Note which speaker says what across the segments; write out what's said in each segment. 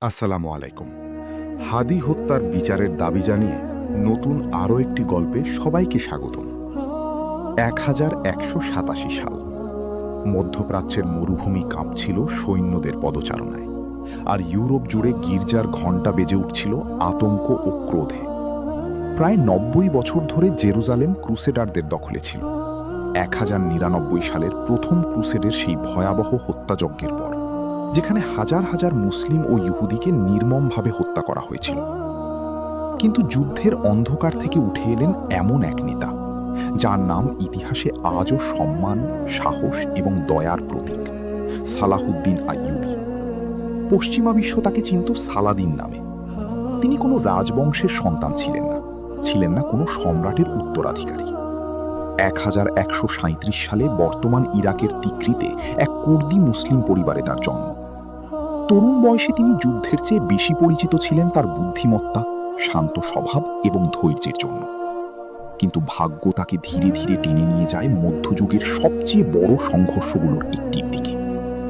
Speaker 1: আসসালামু আলাইকুম। হাদি হত্যার বিচারের দাবি জানিয়ে নতুন আরও একটি গল্পে সবাইকে স্বাগতম। 1187 সাল। মধ্যপ্রাচ্যের মরুভূমি কাঁপছিল সৈন্যদের পদচারণায়, আর ইউরোপ জুড়ে গির্জার ঘণ্টা বেজে উঠছিল আতঙ্ক ও ক্রোধে। প্রায় 90 বছর ধরে জেরুজালেম ক্রুসেডারদের দখলে ছিল। 1099 সালের প্রথম ক্রুসেডের সেই ভয়াবহ হত্যাযজ্ঞের পর, যেখানে হাজার হাজার মুসলিম ও ইহুদিকে নির্মমভাবে হত্যা করা হয়েছিল। কিন্তু যুদ্ধের অন্ধকার থেকে উঠে এলেন এমন এক নেতা, যার নাম ইতিহাসে আজও সম্মান, সাহস এবং দয়ার প্রতীক: সালাহুদ্দিন আইয়ুবী। পশ্চিমা বিশ্ব তাকে চিনত সালাদিন নামে। তিনি কোনো রাজবংশের সন্তান ছিলেন না কোনো সম্রাটের উত্তরাধিকারী। 1137 সালে বর্তমান ইরাকের তিকরিতে এক কুর্দি মুসলিম পরিবারে তার জন্ম। তরুণ বয়সে তিনি যুদ্ধের চেয়ে বেশি পরিচিত ছিলেন তার বুদ্ধিমত্তা, শান্ত স্বভাব এবং ধৈর্যের জন্য। কিন্তু ভাগ্য তাকে ধীরে ধীরে টেনে নিয়ে যায় মধ্যযুগের সবচেয়ে বড় সংঘর্ষগুলোর একটির দিকে,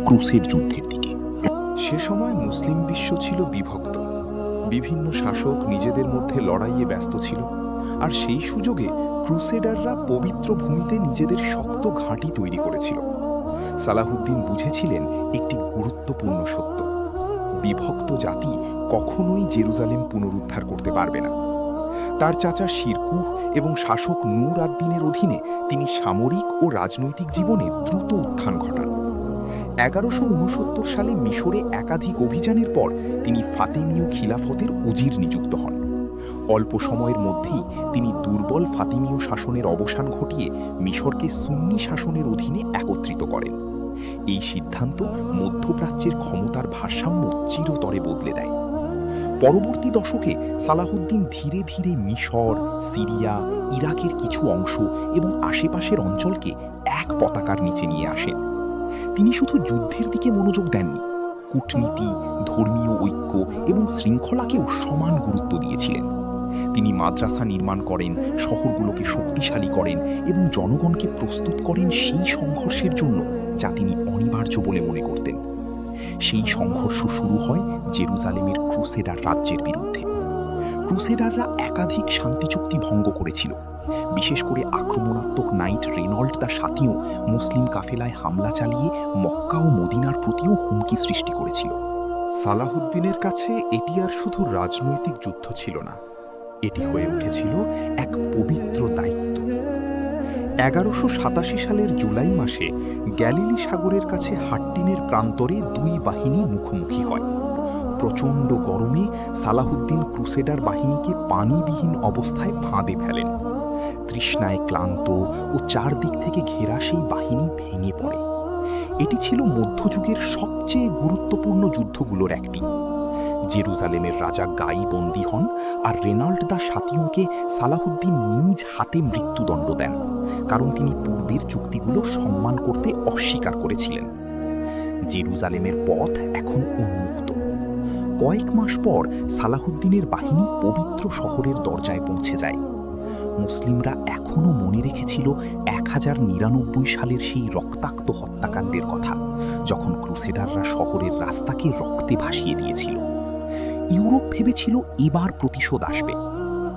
Speaker 1: ক্রুসেড যুদ্ধের দিকে। সে সময় মুসলিম বিশ্ব ছিল বিভক্ত। বিভিন্ন শাসক নিজেদের মধ্যে লড়াইয়ে ব্যস্ত ছিল, আর সেই সুযোগে ক্রুসেডাররা পবিত্র ভূমিতে নিজেদের শক্ত ঘাঁটি তৈরি করেছিল। সালাহুদ্দিন বুঝেছিলেন একটি গুরুত্বপূর্ণ সত্য: বিভক্ত জাতি কখনোই জেরুজালেম পুনরুদ্ধার করতে পারবে না। তার চাচা শিরকুহ এবং শাসক নূর আদ-দ্বীনের অধীনে তিনি সামরিক ও রাজনৈতিক জীবনে দ্রুত উত্থান ঘটান। 1169 সালে মিশরে একাধিক অভিযানের পর তিনি ফাতিমীয় খিলাফতের উজির নিযুক্ত হন। অল্প সময়ের মধ্যেই তিনি দুর্বল ফাতিমীয় শাসনের অবসান ঘটিয়ে মিশরকে সুন্নি শাসনের অধীনে একত্রিত করেন। এই সিদ্ধান্ত মধ্যপ্রাচ্যের ক্ষমতার ভারসাম্য চিরতরে বদলে দেয়। পরবর্তী দশকে সালাহুদ্দিন ধীরে ধীরে মিশর, সিরিয়া, ইরাকের কিছু অংশ এবং আশেপাশের অঞ্চলকে এক পতাকার নিচে নিয়ে আসেন। তিনি শুধু যুদ্ধের দিকে মনোযোগ দেননি, কূটনীতি, ধর্মীয় ঐক্য এবং শৃঙ্খলাকেও সমান গুরুত্ব দিয়েছিলেন। তিনি মাদ্রাসা নির্মাণ করেন, শহরগুলোকে শক্তিশালী করেন এবং জনগণকে প্রস্তুত করেন সেই সংঘর্ষের জন্য যা তিনি অনিবার্য বলে মনে করতেন। সেই সংঘর্ষ শুরু হয় জেরুজালেমের ক্রুসেডার রাজ্যের বিরুদ্ধে। ক্রুসেডাররা একাধিক শান্তি চুক্তি ভঙ্গ করেছিল। বিশেষ করে আক্রমণাত্মক নাইট রেনল্ড তার সাথীও মুসলিম কাফেলায় হামলা চালিয়ে মক্কা ও মদিনার প্রতিও হুমকি সৃষ্টি করেছিল। সালাহুদ্দিনের কাছে এটি আর শুধু রাজনৈতিক যুদ্ধ ছিল না, এটি হয়ে উঠেছিল এক পবিত্র দায়িত্ব। 1187 সালের জুলাই মাসে গ্যালিলি সাগরের কাছে হাট্টিনের প্রান্তরে দুই বাহিনী মুখোমুখি হয়। প্রচণ্ড গরমে সালাহুদ্দিন ক্রুসেডার বাহিনীকে পানিবিহীন অবস্থায় ফাঁদে ফেলেন। তৃষ্ণায় ক্লান্ত ও চারদিক থেকে ঘেরা সেই বাহিনী ভেঙে পড়ে। এটি ছিল মধ্যযুগের সবচেয়ে গুরুত্বপূর্ণ যুদ্ধগুলোর একটি। জেরুজালেমের রাজা গাই বন্দী হন, আর রেনাল্ড দা সাতিওকে সালাহুদ্দিন নিজ হাতে মৃত্যুদণ্ড দেন, কারণ তিনি পূর্বের চুক্তিগুলো সম্মান করতে অস্বীকার করেছিলেন। জেরুজালেমের পথ এখন উন্মুক্ত। কয়েক মাস পর সালাহুদ্দিনের বাহিনী পবিত্র শহরের দরজায় পৌঁছে যায়। মুসলিমরা এখনও মনে রেখেছিল 1099 সালের সেই রক্তাক্ত হত্যাকাণ্ডের কথা, যখন ক্রুসেডাররা শহরের রাস্তাকে রক্তে ভাসিয়ে দিয়েছিল। ইউরোপ ভেবেছিল এবার প্রতিশোধ আসবে,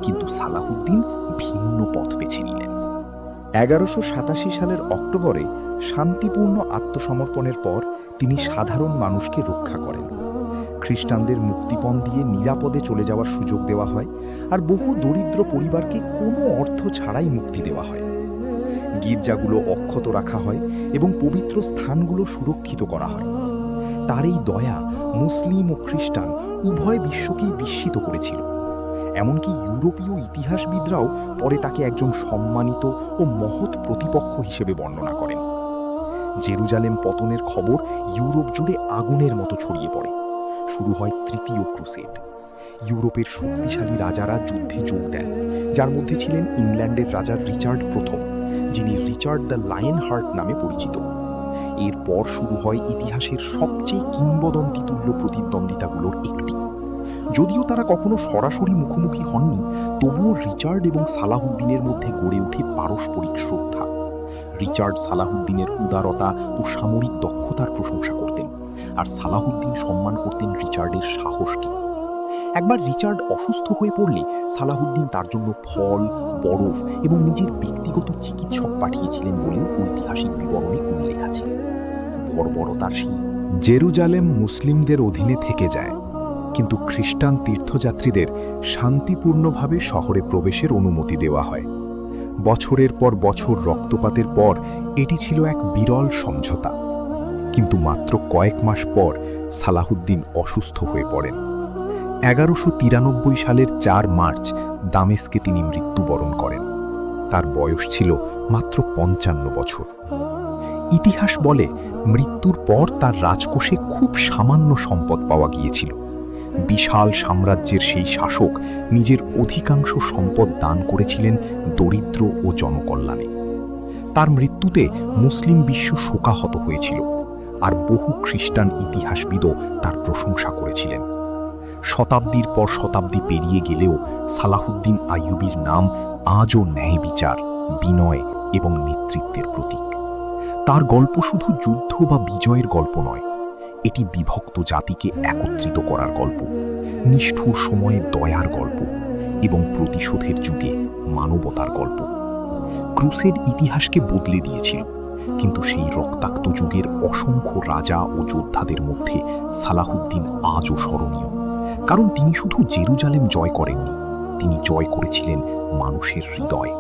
Speaker 1: কিন্তু সালাহুদ্দিন ভিন্ন পথ বেছে নিলেন। 1187 সালের অক্টোবরে শান্তিপূর্ণ আত্মসমর্পণের পর তিনি সাধারণ মানুষকে রক্ষা করেন। খ্রিস্টানদের মুক্তিপণ দিয়ে নিরাপদে চলে যাওয়ার সুযোগ দেওয়া হয়, আর বহু দরিদ্র পরিবারকে কোনো অর্থ ছাড়াই মুক্তি দেওয়া হয়। গির্জাগুলো অক্ষত রাখা হয় এবং পবিত্র স্থানগুলো সুরক্ষিত করা হয়। তার এই দয়া মুসলিম ও খ্রিস্টান উভয় বিশ্বকেই বিস্মিত করেছিল। এমনকি ইউরোপীয় ইতিহাসবিদরাও পরে তাকে একজন সম্মানিত ও মহৎ প্রতিপক্ষ হিসেবে বর্ণনা করেন। জেরুজালেম পতনের খবর ইউরোপ জুড়ে আগুনের মতো ছড়িয়ে পড়ে। শুরু হয় তৃতীয় ক্রুসেড। ইউরোপের শক্তিশালী রাজারা যুদ্ধে যোগ দেন, যার মধ্যে ছিলেন ইংল্যান্ডের রাজা রিচার্ড প্রথম, যিনি রিচার্ড দ্য লায়ন হার্ট নামে পরিচিত। এরপর শুরু হয় ইতিহাসের সবচেয়ে কিংবদন্তিতুল্য প্রতিদ্বন্দ্বিতাগুলোর একটি। যদিও তারা কখনো সরাসরি মুখোমুখি হননি, তবুও রিচার্ড এবং সালাহুদ্দিনের মধ্যে গড়ে ওঠে পারস্পরিক শ্রদ্ধা। রিচার্ড সালাহুদ্দিনের উদারতা ও সামরিক দক্ষতার প্রশংসা করতেন, আর সালাহুদ্দিন সম্মান করতেন রিচার্ডের সাহসকে। একবার রিচার্ড অসুস্থ হয়ে পড়লে সালাহুদ্দিন তার জন্য ফল, বরফ এবং নিজের ব্যক্তিগত চিকিৎসক পাঠিয়েছিলেন বলেও ঐতিহাসিক বিবরণে উল্লেখ আছে। বর্বরতার সেই জেরুজালেম মুসলিমদের অধীনে থেকে যায়, কিন্তু খ্রিস্টান তীর্থযাত্রীদের শান্তিপূর্ণভাবে শহরে প্রবেশের অনুমতি দেওয়া হয়। বছরের পর বছর রক্তপাতের পর এটি ছিল এক বিরল সমঝোতা। কিন্তু মাত্র কয়েক মাস পর সালাহুদ্দিন অসুস্থ হয়ে পড়েন। 1193 সালের 4 মার্চ দামেস্কে তিনি মৃত্যুবরণ করেন। তার বয়স ছিল মাত্র 55 বছর। ইতিহাস বলে মৃত্যুর পর তার রাজকোষে খুব সামান্য সম্পদ পাওয়া গিয়েছিল। বিশাল সাম্রাজ্যের সেই শাসক নিজের অধিকাংশ সম্পদ দান করেছিলেন দরিদ্র ও জনকল্যাণে। তার মৃত্যুতে মুসলিম বিশ্ব শোকাহত হয়েছিল, আর বহু খ্রিস্টান ইতিহাসবিদও তার প্রশংসা করেছিলেন। শতাব্দীর পর শতাব্দী পেরিয়ে গেলেও সালাহুদ্দিন আইয়ুবীর নাম আজও ন্যায় বিচার, বিনয় এবং নেতৃত্বের প্রতীক। তার গল্প শুধু যুদ্ধ বা বিজয়ের গল্প নয়, এটি বিভক্ত জাতিকে একত্রিত করার গল্প, নিষ্ঠুর সময়ে দয়ার গল্প এবং প্রতিশোধের যুগে মানবতার গল্প। ক্রুসেড ইতিহাসকে বদলে দিয়েছিল, কিন্তু সেই রক্তাক্ত যুগের অসংখ্য রাজা ও যোদ্ধাদের মধ্যে সালাহুদ্দিন আজও স্মরণীয়, কারণ তিনি শুধু জেরুজালেম জয় করেননি, তিনি জয় করেছিলেন মানুষের হৃদয়।